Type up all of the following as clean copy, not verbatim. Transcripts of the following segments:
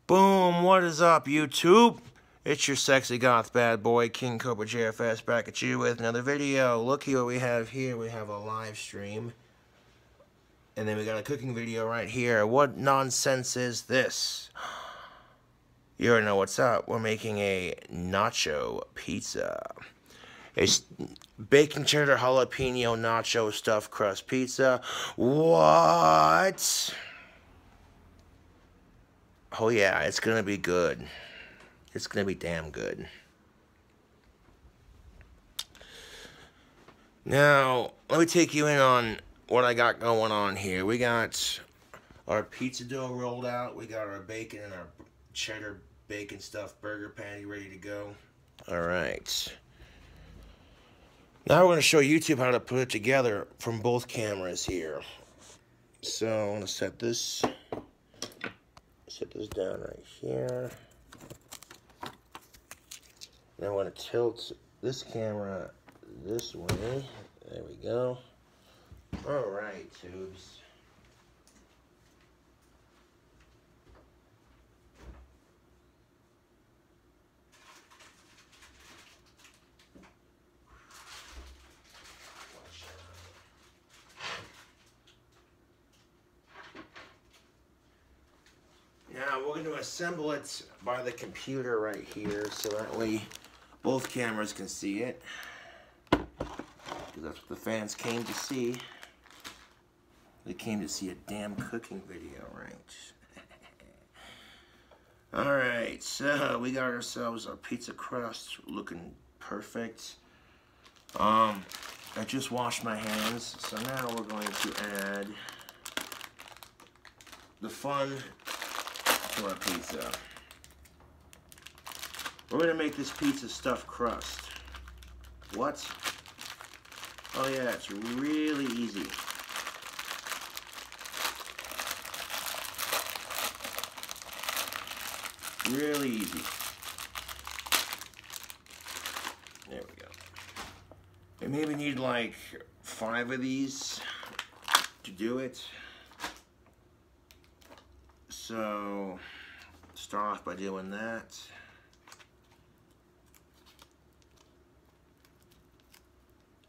Boom, what is up, YouTube? It's your sexy goth bad boy, King Cobra JFS, back at you with another video. Looky what we have here. We have a live stream. And then we got a cooking video right here. What nonsense is this? You already know what's up. We're making a nacho pizza. A bacon cheddar jalapeno nacho stuffed crust pizza. What? Oh yeah, it's gonna be good. It's gonna be damn good. Now, let me take you in on what I got going on here. We got our pizza dough rolled out. We got our bacon and our cheddar bacon stuffed burger patty ready to go. Alright. Now we're going to show YouTube how to put it together from both cameras here. So, I'm going to set this down right here. Now I'm going to tilt this camera this way. There we go. Alright, tubes. Now we're going to assemble it by the computer right here, so that way both cameras can see it. Because that's what the fans came to see. They came to see a damn cooking video, right? Alright, so we got ourselves our pizza crust looking perfect. I just washed my hands, so now we're going to add the fun to our pizza. We're going to make this pizza stuffed crust. What? Oh yeah, it's really easy. Really easy. There we go. We maybe need like 5 of these to do it. So, start off by doing that.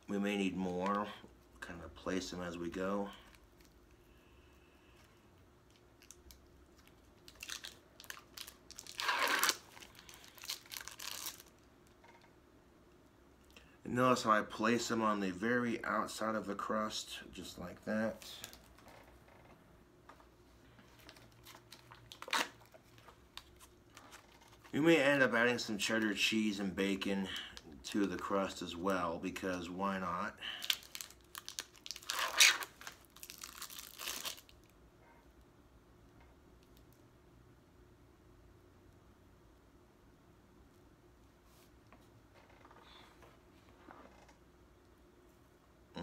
We may need more, kind of place them as we go. And notice how I place them on the very outside of the crust, just like that. You may end up adding some cheddar cheese and bacon to the crust as well, because why not?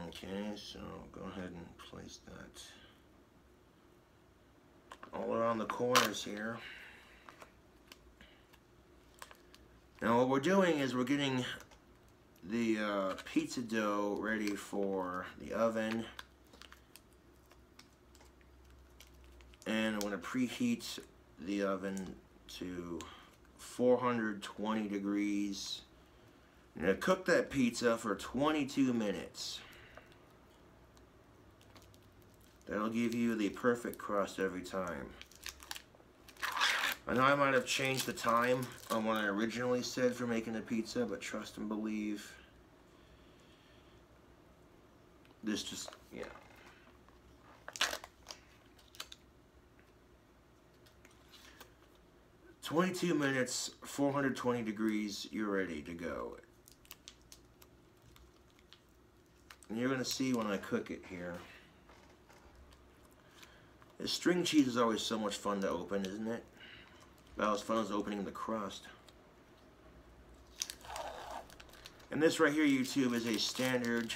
Okay, so go ahead and place that all around the corners here. Now what we're doing is we're getting the pizza dough ready for the oven, and I'm going to preheat the oven to 420 degrees. I'm going to cook that pizza for 22 minutes. That'll give you the perfect crust every time. I know I might have changed the time on what I originally said for making the pizza, but trust and believe, this just, yeah. "22 minutes, 420 degrees, you're ready to go." And you're going to see when I cook it here. The string cheese is always so much fun to open, isn't it? About as fun as opening the crust. And this right here, YouTube, is a standard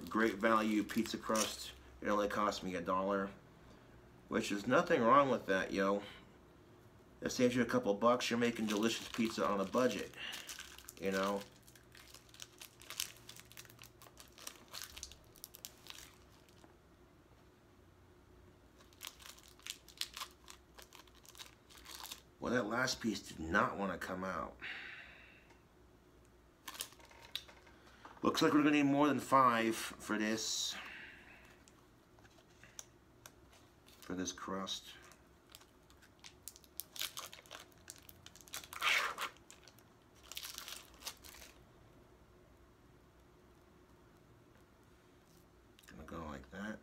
great value pizza crust. It only cost me $1, which is nothing wrong with that, yo. That saves you a couple bucks. You're making delicious pizza on a budget, you know. Well, that last piece did not want to come out. Looks like we're going to need more than 5 for this crust. Gonna go like that.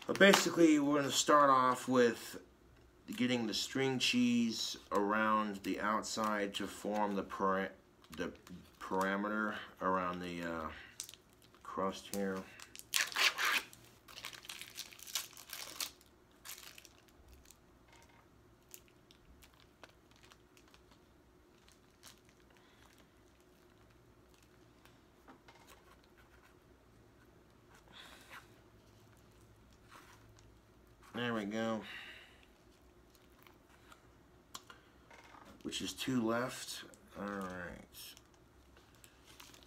But basically, we're going to start off with getting the string cheese around the outside to form the parameter around the crust here. There we go. Which is 2 left. Alright.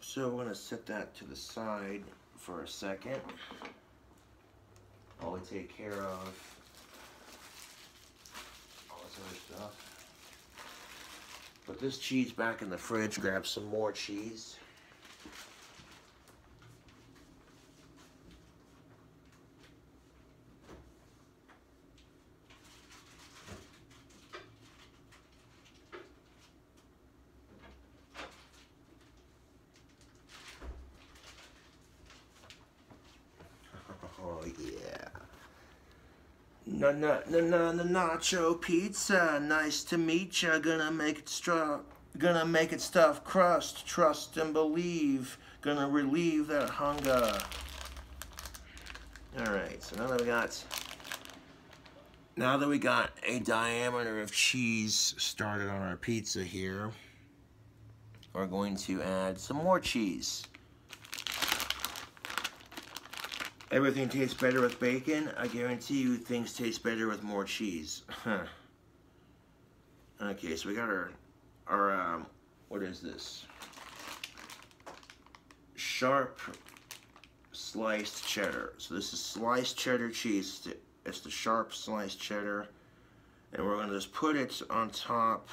So we're going to set that to the side for a second while we take care of all this other stuff. Put this cheese back in the fridge, grab some more cheese. Oh yeah. Nacho pizza. Nice to meet ya. Gonna make it stuffed crust. Trust and believe. Gonna relieve that hunger. Alright, so now that we got a diameter of cheese started on our pizza here, we're going to add some more cheese. Everything tastes better with bacon. I guarantee you things taste better with more cheese. Okay, so we got our what is this? Sharp sliced cheddar. So this is sliced cheddar cheese. It's the sharp sliced cheddar. And we're going to just put it on top,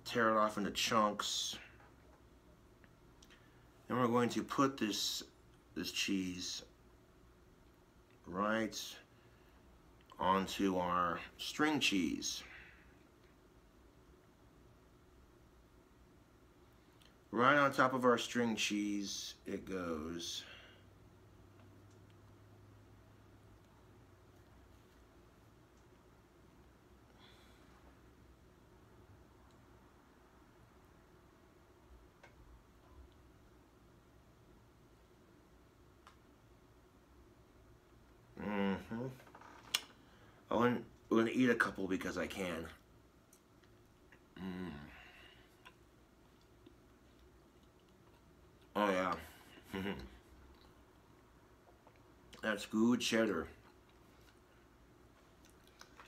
tear it off into chunks. And we're going to put this cheese right onto our string cheese. Right on top of our string cheese it goes. I'm going to eat a couple because I can. Oh yeah. That's good cheddar.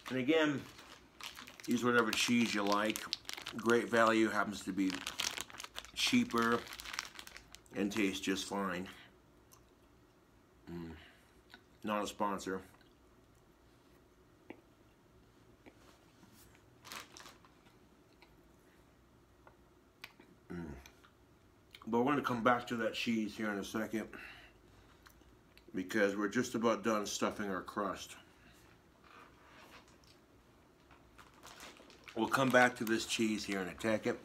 And again, use whatever cheese you like. Great Value happens to be cheaper and tastes just fine. Not a sponsor. But we're going to come back to that cheese here in a second because we're just about done stuffing our crust. We'll come back to this cheese here in a second.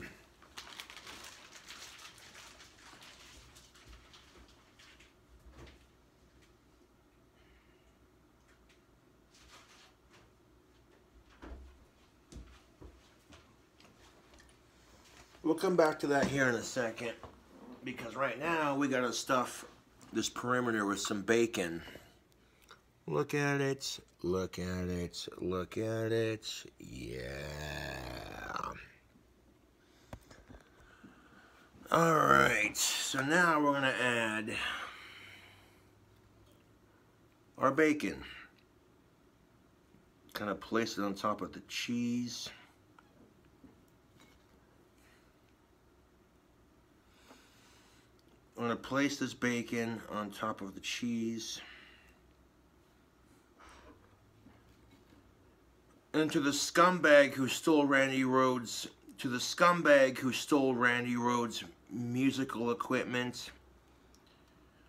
We'll come back to that here in a second because right now we gotta stuff this perimeter with some bacon. Look at it, look at it, look at it, yeah. Alright, so now we're gonna add our bacon. Kind of place it on top of the cheese. I'm going to place this bacon on top of the cheese. And to the scumbag who stole Randy Rhoads, musical equipment,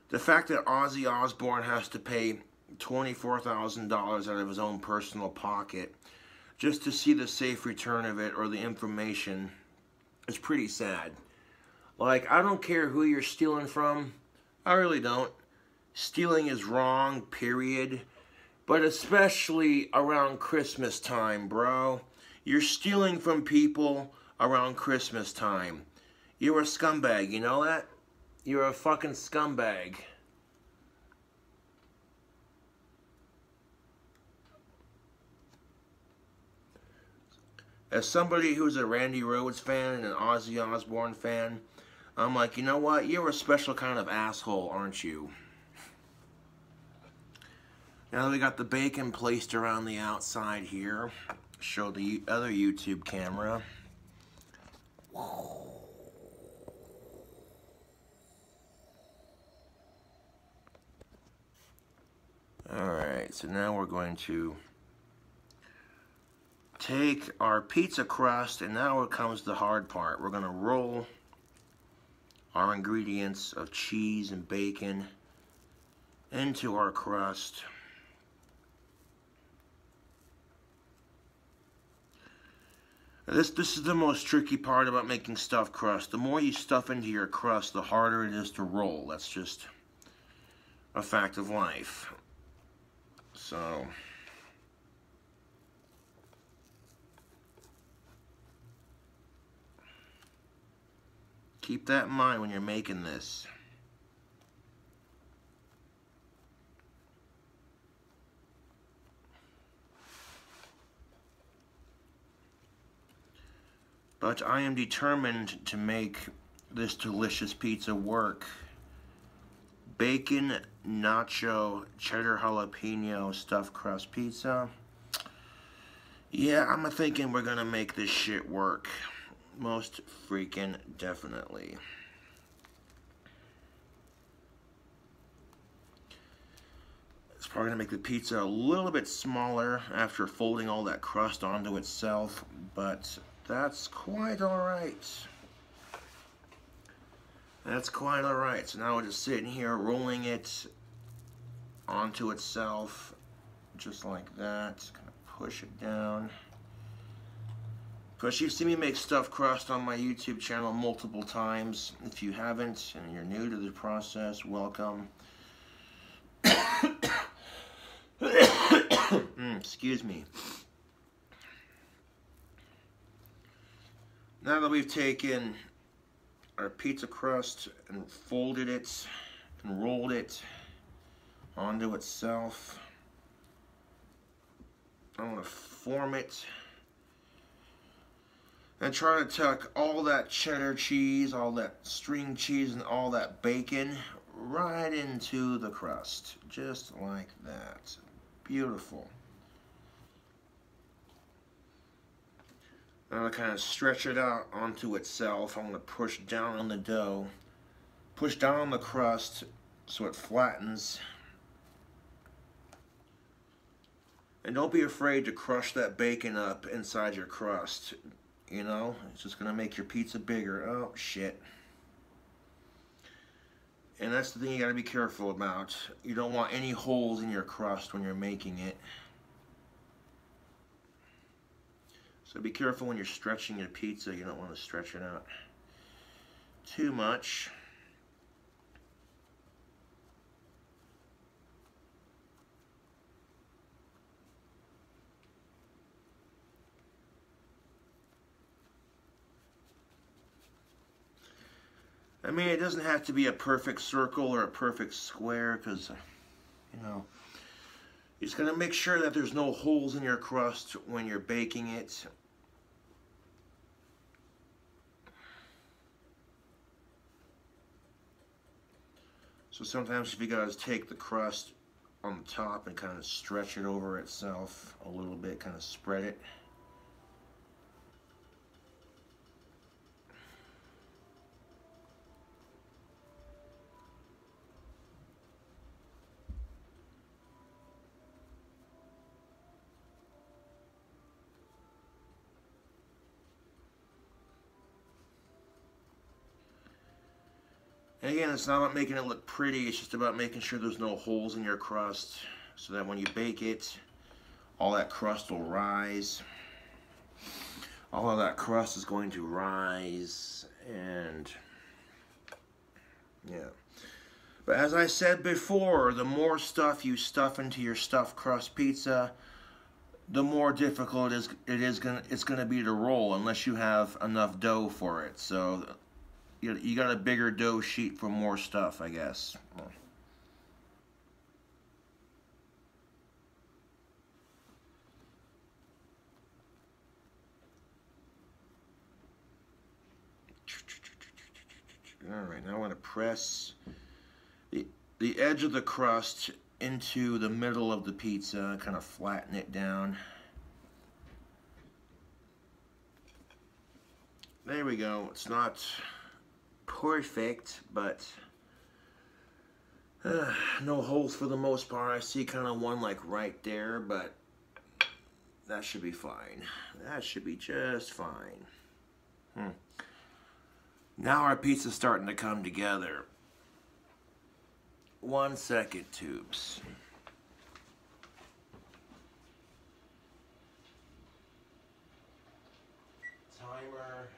the fact that Ozzy Osbourne has to pay $24,000 out of his own personal pocket just to see the safe return of it or the information is pretty sad. Like, I don't care who you're stealing from. I really don't. Stealing is wrong, period. But especially around Christmas time, bro. You're stealing from people around Christmas time. You're a scumbag, you know that? You're a fucking scumbag. As somebody who's a Randy Rhoads fan and an Ozzy Osbourne fan, I'm like, you know what? You're a special kind of asshole, aren't you? Now that we got the bacon placed around the outside here, show the other YouTube camera. Alright, so now we're going to take our pizza crust, and now it comes the hard part. We're going to roll our ingredients of cheese and bacon into our crust. This is the most tricky part about making stuffed crust. The more you stuff into your crust, the harder it is to roll. That's just a fact of life. So keep that in mind when you're making this. But I am determined to make this delicious pizza work. Bacon, nacho, cheddar jalapeno stuffed crust pizza. Yeah, I'm thinking we're gonna make this shit work. Most freaking definitely. It's probably gonna make the pizza a little bit smaller after folding all that crust onto itself, but that's quite alright. That's quite alright. So now we're just sitting here rolling it onto itself, just like that. Just gonna push it down. Because you've seen me make stuffed crust on my YouTube channel multiple times. If you haven't and you're new to the process, welcome. Excuse me. Now that we've taken our pizza crust and folded it and rolled it onto itself, I'm going to form it and try to tuck all that cheddar cheese, all that string cheese, and all that bacon right into the crust, just like that. Beautiful. I'm going to kind of stretch it out onto itself. I'm going to push down on the dough, push down on the crust so it flattens. And don't be afraid to crush that bacon up inside your crust. You know, it's just going to make your pizza bigger. Oh, shit. And that's the thing you got to be careful about. You don't want any holes in your crust when you're making it. So be careful when you're stretching your pizza. You don't want to stretch it out too much. I mean, it doesn't have to be a perfect circle or a perfect square, because, you know, you're just going to make sure that there's no holes in your crust when you're baking it. So sometimes if you guys take the crust on the top and kind of stretch it over itself a little bit, kind of spread it. And again, it's not about making it look pretty, it's just about making sure there's no holes in your crust so that when you bake it, all that crust will rise. All of that crust is going to rise, and yeah. But as I said before, the more stuff you stuff into your stuffed crust pizza, the more difficult it's gonna be to roll unless you have enough dough for it. So you got a bigger dough sheet for more stuff, I guess. All right, now I want to press the edge of the crust into the middle of the pizza, kind of flatten it down. There we go. It's not perfect, but no holes for the most part. I see kind of one like right there, but that should be fine. That should be just fine. Now our pizza's starting to come together. 1 second, tubes. Timer.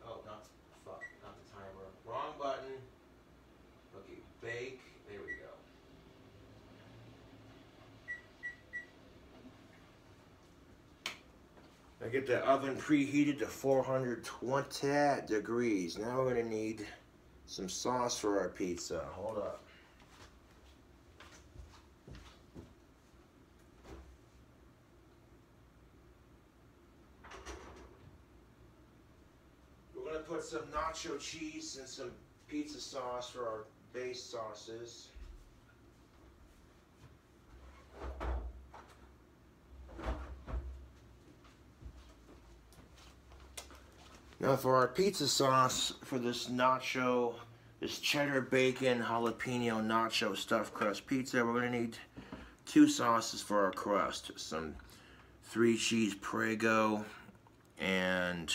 Oh, not the timer. Wrong button. Okay, bake. There we go. I get the oven preheated to 420 degrees. Now we're gonna need some sauce for our pizza. Hold up. We're gonna put some nacho cheese and some pizza sauce for our base sauces. Now for our pizza sauce, for this nacho, this cheddar bacon jalapeno nacho stuffed crust pizza, we're going to need 2 sauces for our crust. Some 3 cheese Prego and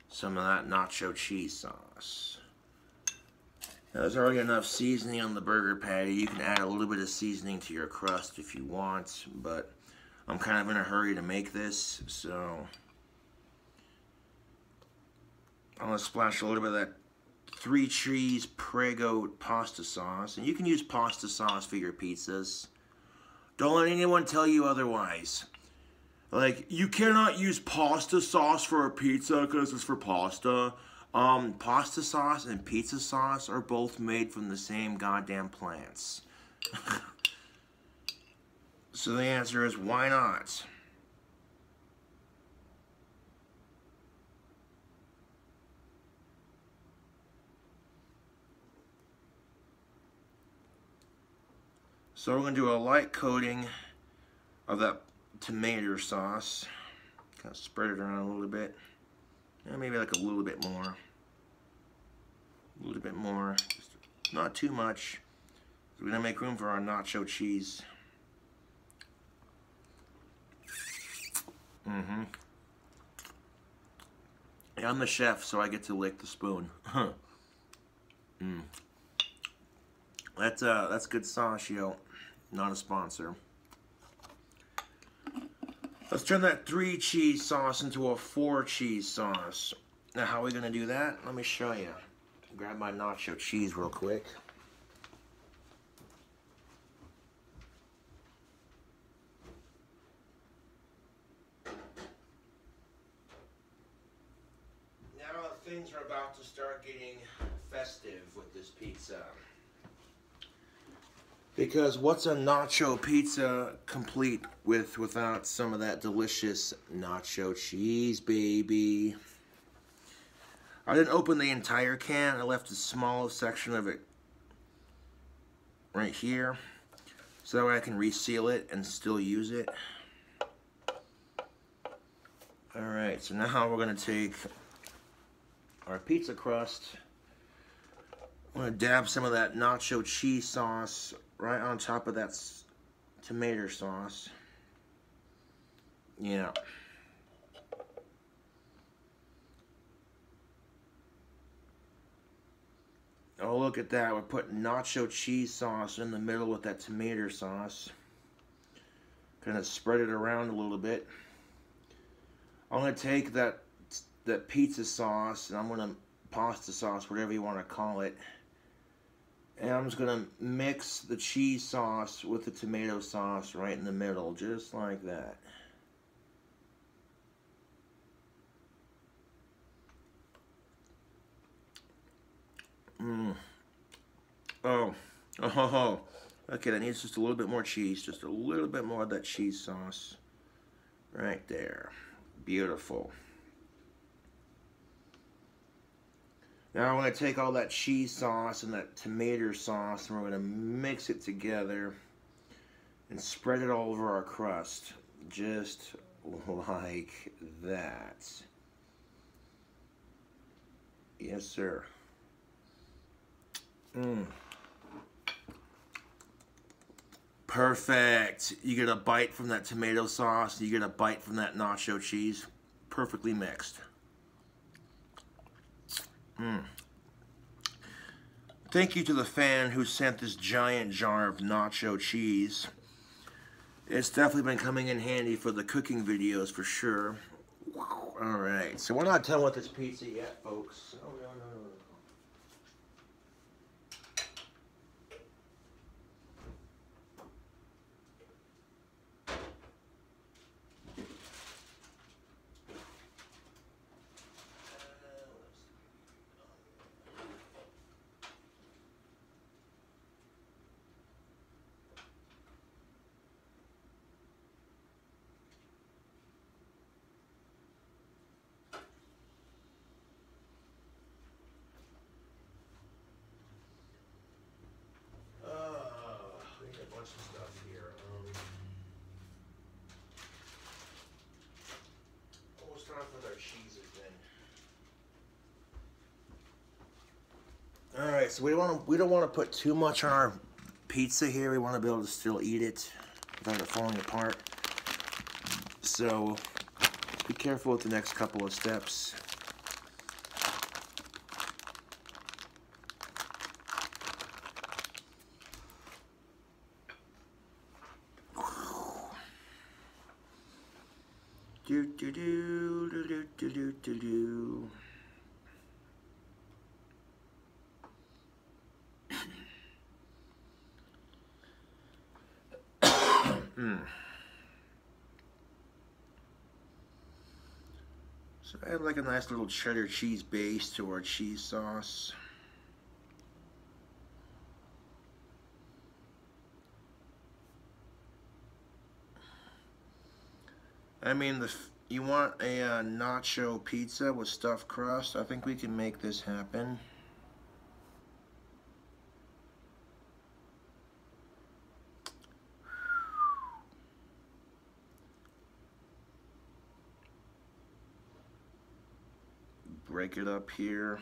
some of that nacho cheese sauce. Now there's already enough seasoning on the burger patty. You can add a little bit of seasoning to your crust if you want, but I'm kind of in a hurry to make this, so I'm going to splash a little bit of that 3 cheese Prego pasta sauce. And you can use pasta sauce for your pizzas. Don't let anyone tell you otherwise. Like, you cannot use pasta sauce for a pizza because it's for pasta. Pasta sauce and pizza sauce are both made from the same goddamn plants. So the answer is, why not? So we're going to do a light coating of that tomato sauce. Kind of spread it around a little bit. Maybe like a little bit more. A little bit more. Just not too much. We're going to make room for our nacho cheese. Yeah, I'm the chef, so I get to lick the spoon. That's good sauce, yo. Not a sponsor. Let's turn that 3 cheese sauce into a 4 cheese sauce. Now, how are we gonna do that? Let me show you. Grab my nacho cheese real quick. Now things are about to start getting festive with this pizza. Because what's a nacho pizza complete without some of that delicious nacho cheese, baby? I didn't open the entire can. I left a small section of it right here, so that way I can reseal it and still use it. Alright, so now we're going to take our pizza crust. I'm going to dab some of that nacho cheese sauce right on top of that tomato sauce. Yeah. Oh, look at that. We're putting nacho cheese sauce in the middle with that tomato sauce. Kind of spread it around a little bit. I'm going to take that pizza sauce, and I'm going to pasta sauce, whatever you want to call it. And I'm just going to mix the cheese sauce with the tomato sauce right in the middle, just like that. Oh. Okay, that needs just a little bit more cheese. Just a little bit more of that cheese sauce. Right there. Beautiful. Now I'm going to take all that cheese sauce and that tomato sauce, and we're going to mix it together and spread it all over our crust. Just like that. Yes, sir. Perfect. You get a bite from that tomato sauce, you get a bite from that nacho cheese. Perfectly mixed. Thank you to the fan who sent this giant jar of nacho cheese. It's definitely been coming in handy for the cooking videos for sure. Alright, so we're not done with this pizza yet, folks. Oh, no. Some stuff here. We'll start off with our cheeses then. All right, so we don't want to put too much on our pizza here. We want to be able to still eat it without it falling apart. So be careful with the next couple of steps. Do do do do do do do do do. So add like a nice little cheddar cheese base to our cheese sauce. I mean, you want a nacho pizza with stuffed crust? I think we can make this happen. Break it up here.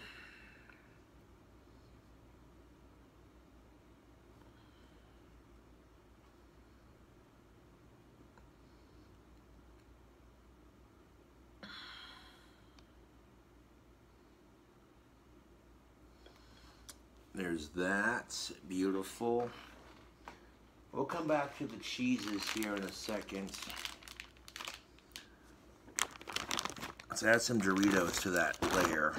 There's that. Beautiful. We'll come back to the cheeses here in a second. Let's add some Doritos to that layer.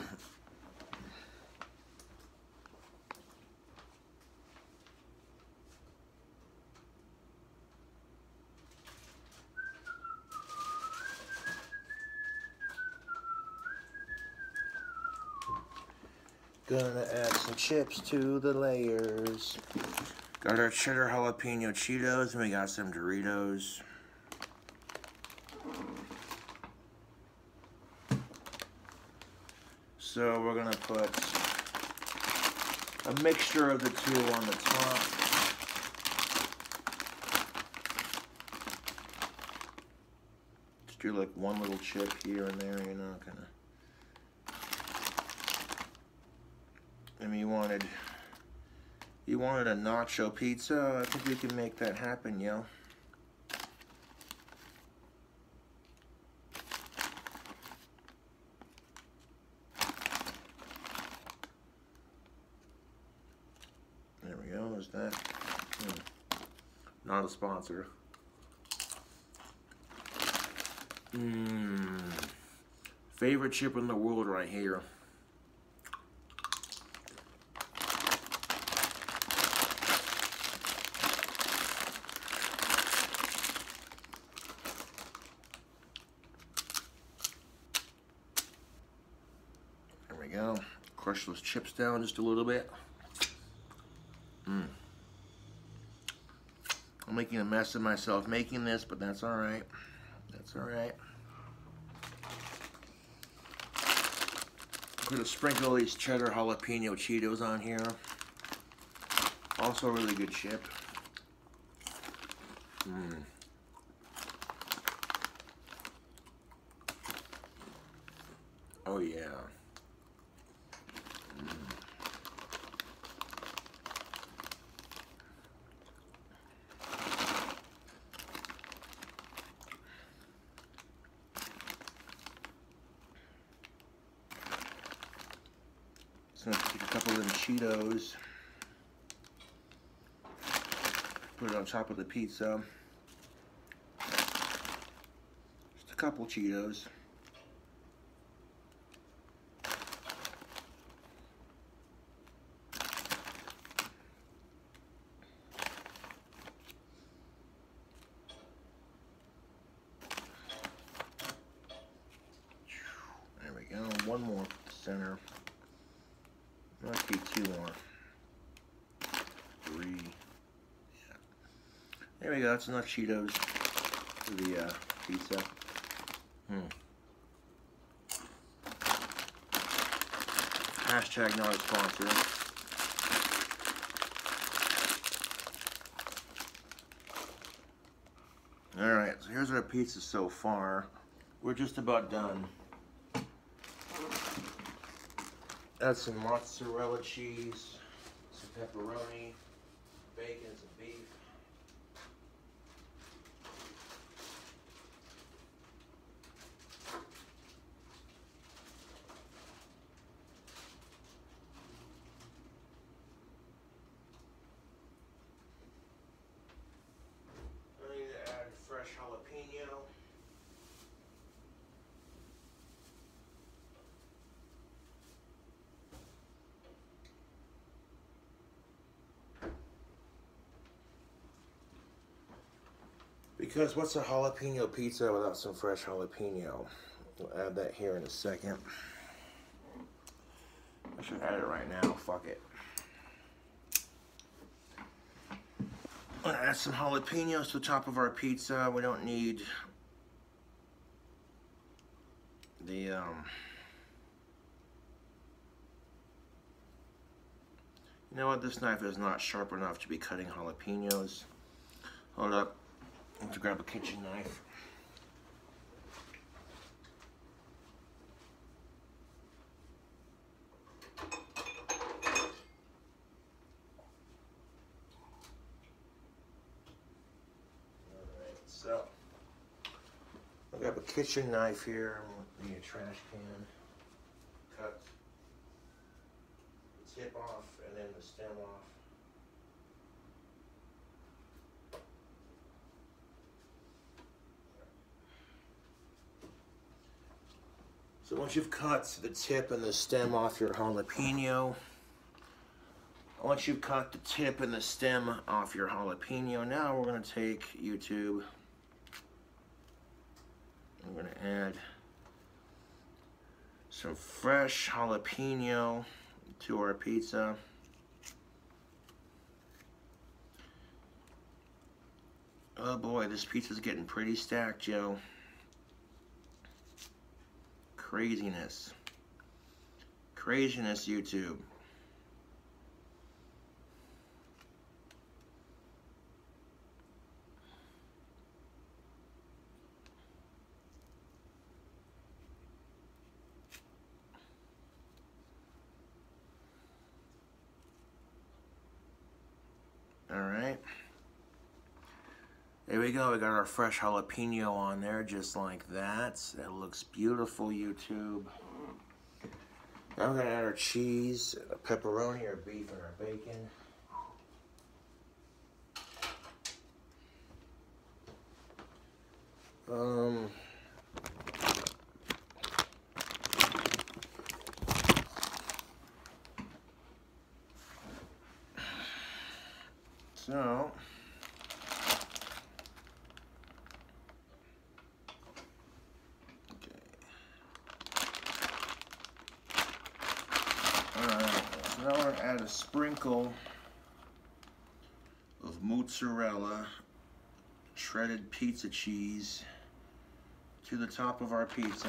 Gonna add some chips to the layers. Got our cheddar jalapeno Cheetos, and we got some Doritos. So we're gonna put a mixture of the two on the top. Just do like one little chip here and there, you know, kind of. I mean, you wanted a nacho pizza. I think we can make that happen, yo. is that? Not a sponsor. Favorite chip in the world right here. There we go. Crush those chips down just a little bit. I'm making a mess of myself making this, but that's alright. That's alright. I'm going to sprinkle these cheddar jalapeno Cheetos on here. Also a really good chip. Oh yeah. So I'm going to take a couple of them Cheetos, put it on top of the pizza. Just a couple Cheetos. There we go. One more center. Okay, 2 more. 3. Yeah. There we go. That's enough Cheetos for the pizza. Hashtag not a sponsor. Alright, so here's our pizza so far. We're just about done. Add some mozzarella cheese, some pepperoni, bacon, some beef. I need to add fresh jalapeno. Because what's a jalapeno pizza without some fresh jalapeno? We'll add that here in a second. I should add it right now, fuck it. I'm gonna add some jalapenos to the top of our pizza. We don't need the you know what, this knife is not sharp enough to be cutting jalapenos. Hold up. I have to grab a kitchen knife. Alright, so I'll grab a kitchen knife here. I need a trash can. Cut the tip off and then the stem off. So once you've cut the tip and the stem off your jalapeno, now we're going to take YouTube. We're going to add some fresh jalapeno to our pizza. Oh boy, this pizza's getting pretty stacked, Joe. Craziness. Craziness, YouTube. Alright. There we go. We got our fresh jalapeno on there just like that. That looks beautiful, YouTube. Now we're going to add our cheese, pepperoni, our beef, and our bacon. Um, so, okay. Alright, so now we're going to add a sprinkle of mozzarella, shredded pizza cheese to the top of our pizza.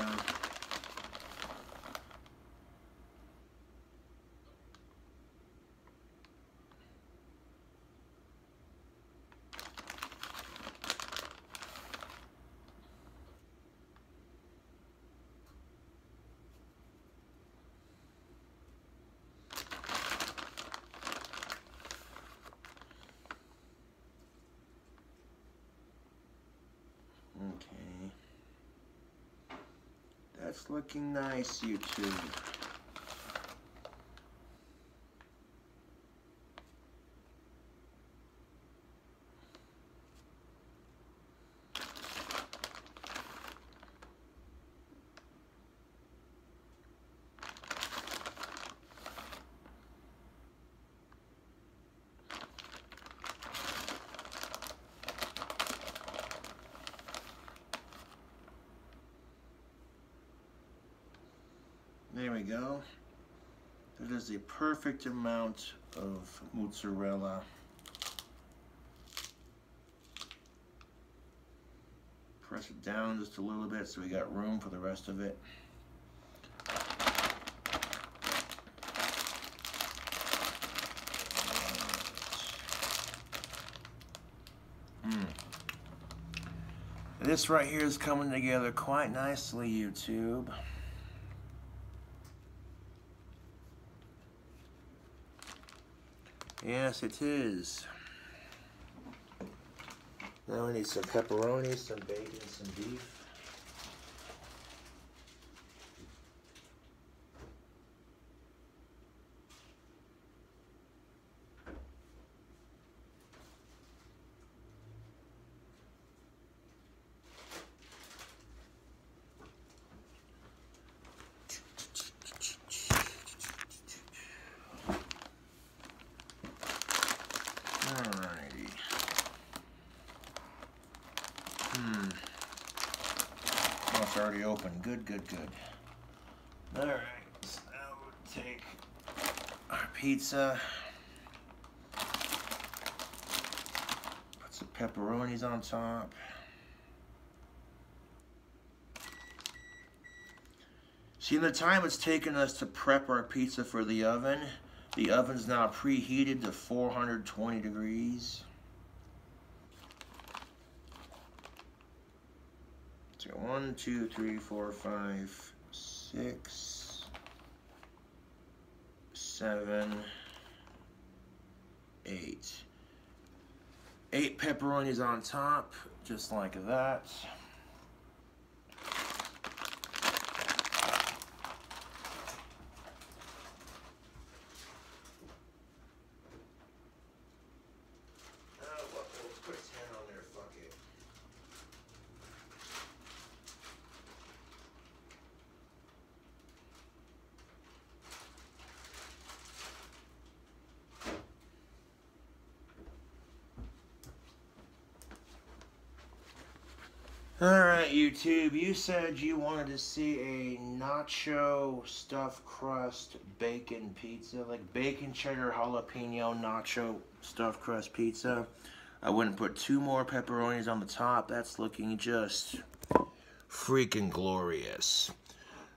Okay. That's looking nice, YouTube. There we go. That is the perfect amount of mozzarella. Press it down just a little bit so we got room for the rest of it. This right here is coming together quite nicely, YouTube. Yes, it is. Now we need some pepperoni, some bacon, some beef. Alrighty. Oh, it's already open. Good, good, good. Alright, so now we'll take our pizza. Put some pepperonis on top. See, in the time it's taken us to prep our pizza for the oven's now preheated to 420 degrees. So 1, 2, 3, 4, 5, 6, 7, 8. 8 pepperonis on top, just like that. Alright, YouTube, you said you wanted to see a nacho stuffed crust bacon pizza, like bacon cheddar jalapeno nacho stuffed crust pizza. I wouldn't put 2 more pepperonis on the top. That's looking just freaking glorious.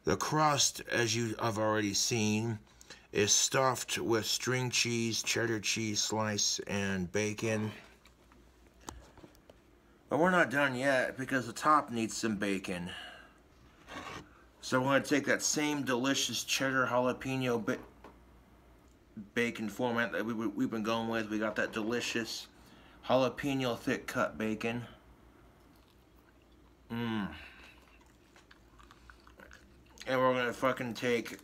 The crust, as you have already seen, is stuffed with string cheese, cheddar cheese slice, and bacon. But we're not done yet because the top needs some bacon. So we're going to take that same delicious cheddar jalapeno bacon format that we've been going with. We got that delicious jalapeno thick cut bacon. And we're going to fucking take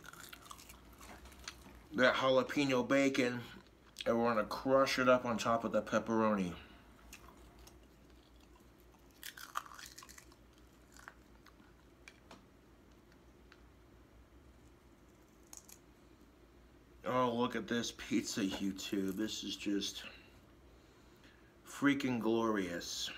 that jalapeno bacon and we're going to crush it up on top of the pepperoni. Oh, look at this pizza, YouTube. This is just freaking glorious.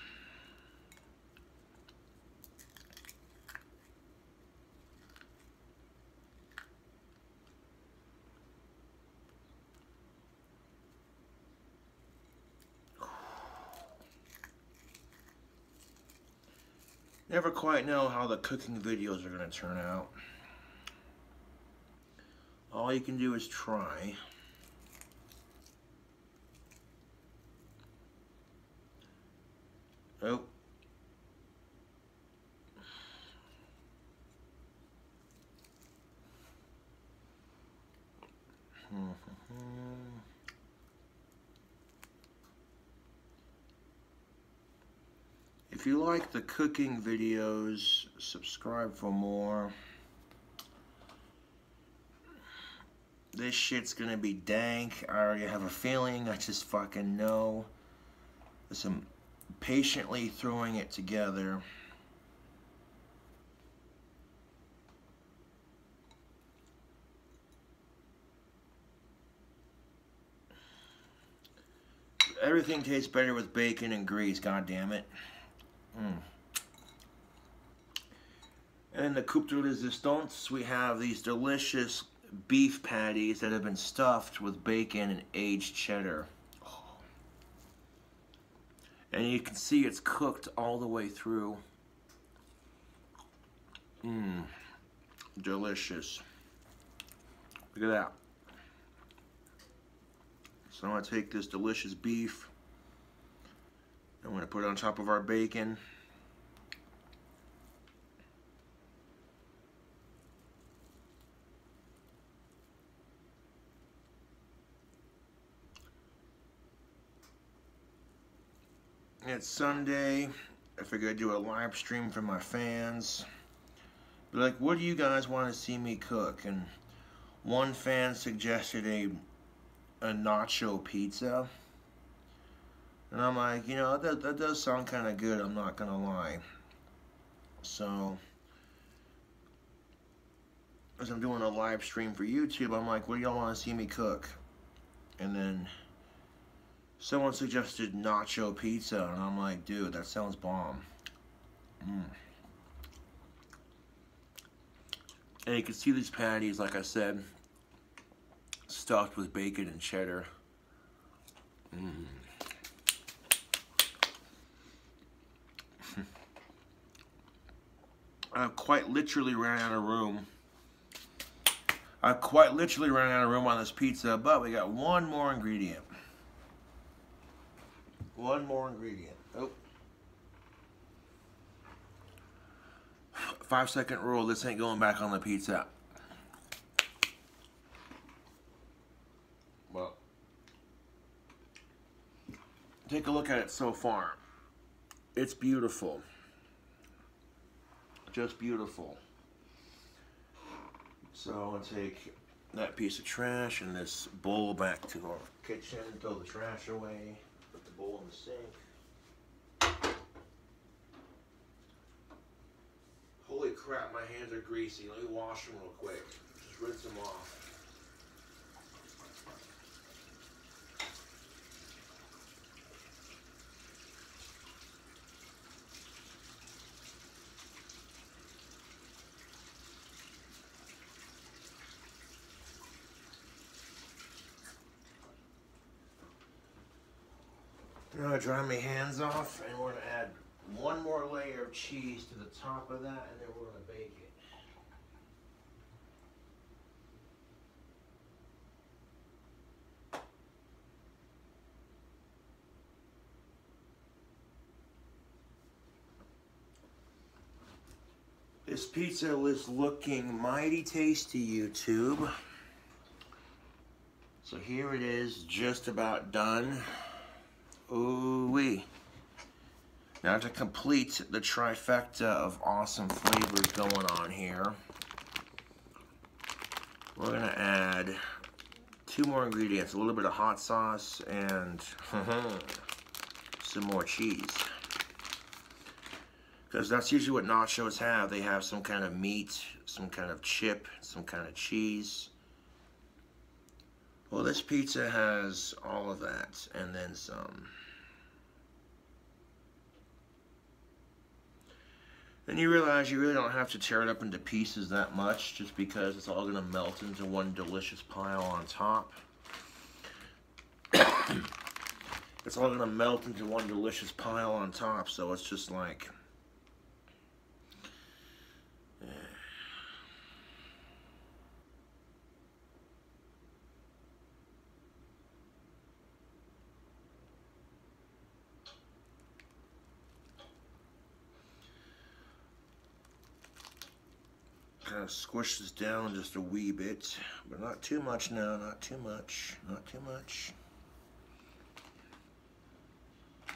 Never quite know how the cooking videos are going to turn out. All you can do is try. Oh. If you like the cooking videos, subscribe for more. This shit's gonna be dank. I already have a feeling. I just fucking know. I'm patiently throwing it together. Everything tastes better with bacon and grease, god damn it. And in the coupe de resistance, we have these delicious beef patties that have been stuffed with bacon and aged cheddar. Oh. And you can see it's cooked all the way through. Delicious. Look at that. So I'm going to take this delicious beef. I'm going to put it on top of our bacon. It's Sunday. I figured I'd do a live stream for my fans. Be like, what do you guys want to see me cook? And one fan suggested a nacho pizza. And I'm like, you know, that does sound kind of good, I'm not gonna lie. So, as I'm doing a live stream for YouTube, I'm like, what do y'all want to see me cook? And then someone suggested nacho pizza, and I'm like, dude, that sounds bomb. And you can see these patties, like I said, stuffed with bacon and cheddar. I quite literally ran out of room. I quite literally ran out of room on this pizza, but we got one more ingredient. One more ingredient. Oh. 5-second rule, this ain't going back on the pizza. Well, take a look at it so far. It's beautiful. Just beautiful. So I'm going to take that piece of trash and this bowl back to our kitchen, throw the trash away, put the bowl in the sink. Holy crap, my hands are greasy. Let me wash them real quick. Just rinse them off. I'm going to dry my hands off, and we're going to add one more layer of cheese to the top of that, and then we're going to bake it. This pizza is looking mighty tasty, YouTube. So here it is, just about done. Ooh-wee. Now to complete the trifecta of awesome flavors going on here, we're gonna add 2 more ingredients, a little bit of hot sauce and some more cheese. Because that's usually what nachos have. They have some kind of meat, some kind of chip, some kind of cheese. Well, this pizza has all of that and then some. And you realize you really don't have to tear it up into pieces that much, just because it's all going to melt into one delicious pile on top. It's all going to melt into one delicious pile on top, so it's just like... Kind of squish this down just a wee bit, but not too much now, not too much, not too much. I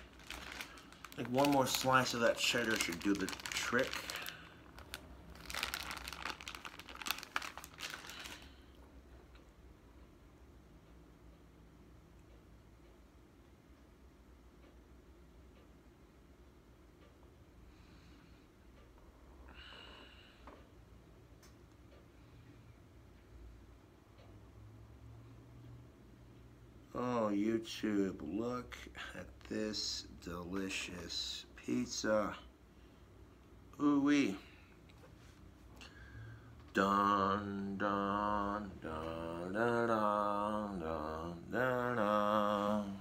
think one more slice of that cheddar should do the trick. Oh, YouTube, look at this delicious pizza. Ooh-wee. Dun, dun, dun, dun, dun, dun, dun, dun.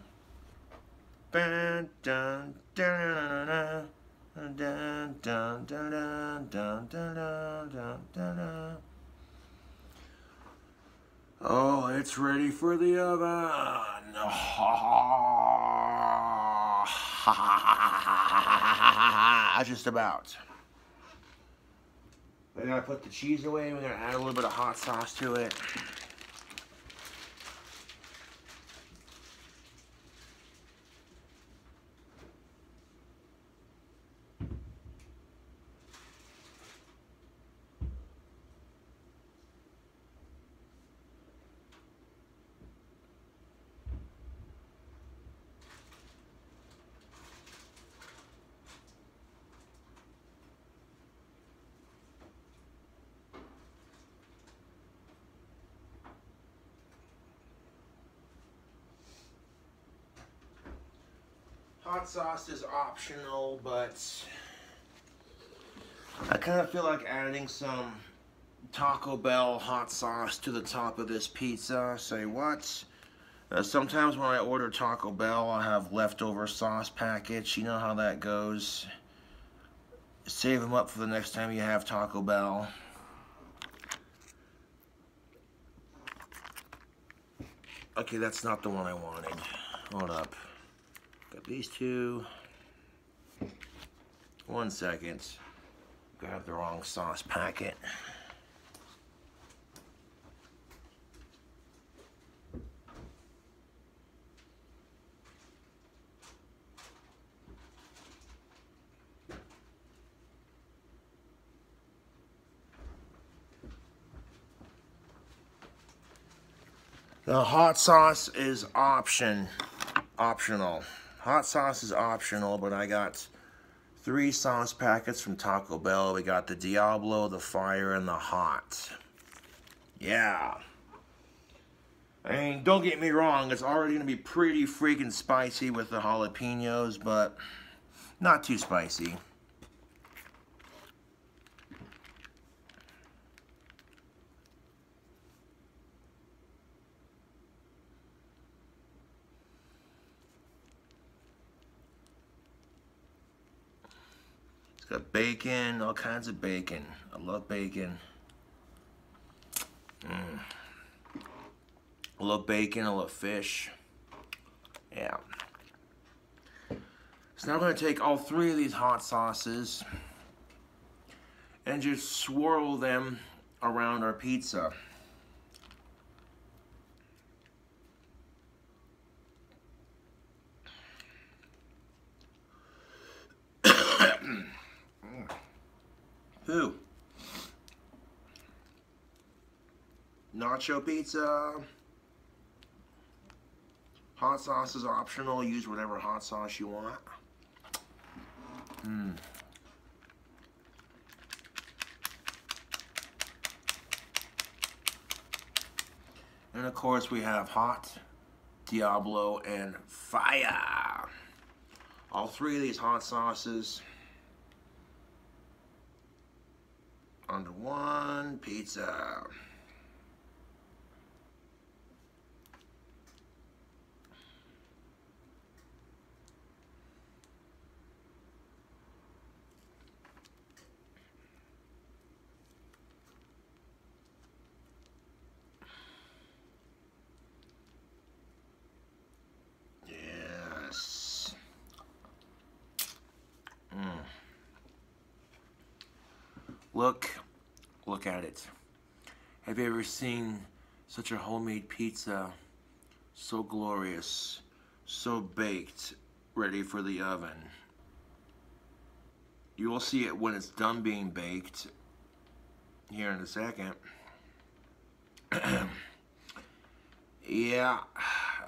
Dun, dun, dun, dun, dun, dun, dun, dun, dun, dun, dun, dun. Oh, it's ready for the oven. Just about. We gotta put the cheese away. We're gonna add a little bit of hot sauce to it. Hot sauce is optional, but I kind of feel like adding some Taco Bell hot sauce to the top of this pizza. Say what? Sometimes when I order Taco Bell, I have leftover sauce packets. You know how that goes. Save them up for the next time you have Taco Bell. Okay, that's not the one I wanted. Hold up. Got these two. 1 second. Grabbed the wrong sauce packet. The hot sauce is optional. Hot sauce is optional, but I got 3 sauce packets from Taco Bell. We got the Diablo, the Fire, and the Hot. Yeah. I mean, don't get me wrong, it's already gonna be pretty freaking spicy with the jalapenos, but not too spicy. It's got bacon, all kinds of bacon. I love bacon. I love bacon, I love fish. Yeah. So now I'm going to take all 3 of these hot sauces and just swirl them around our pizza. Who? Nacho pizza. Hot sauce is optional. Use whatever hot sauce you want. And of course we have hot, Diablo, and fire. All three of these hot sauces onto one pizza. Yes. Look at it. Have you ever seen such a homemade pizza? So glorious, so baked, ready for the oven. You will see it when it's done being baked here in a second. Yeah,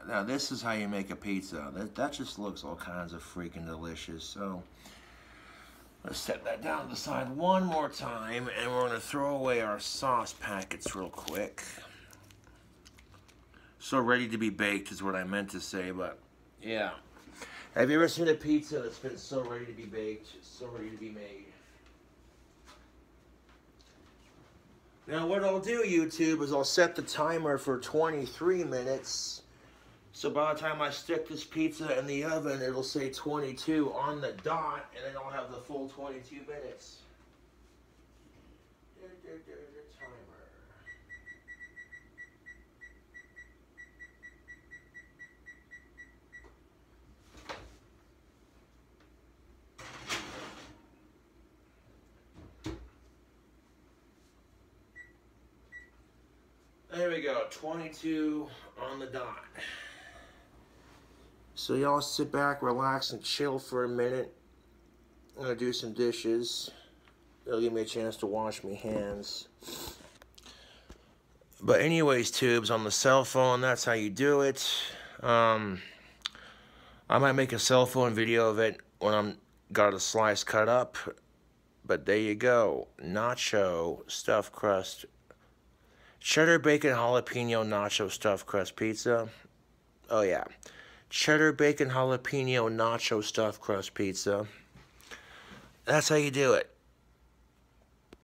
now this is how you make a pizza. That just looks all kinds of freaking delicious. So let's set that down to the side one more time, and we're gonna throw away our sauce packets real quick. So ready to be baked is what I meant to say, but yeah. Have you ever seen a pizza that's been so ready to be baked, so ready to be made? Now what I'll do, YouTube, is I'll set the timer for 23 minutes. So by the time I stick this pizza in the oven, it'll say 22 on the dot, and then I'll have the full 22 minutes. Timer. There we go, 22 on the dot. So y'all sit back, relax, and chill for a minute. I'm gonna do some dishes. It'll give me a chance to wash my hands. But anyways, tubes, on the cell phone, that's how you do it. I might make a cell phone video of it when I'm got a slice cut up. But there you go, nacho stuffed crust. Cheddar bacon jalapeno nacho stuffed crust pizza. Oh yeah. Cheddar bacon jalapeno nacho stuffed crust pizza. That's how you do it.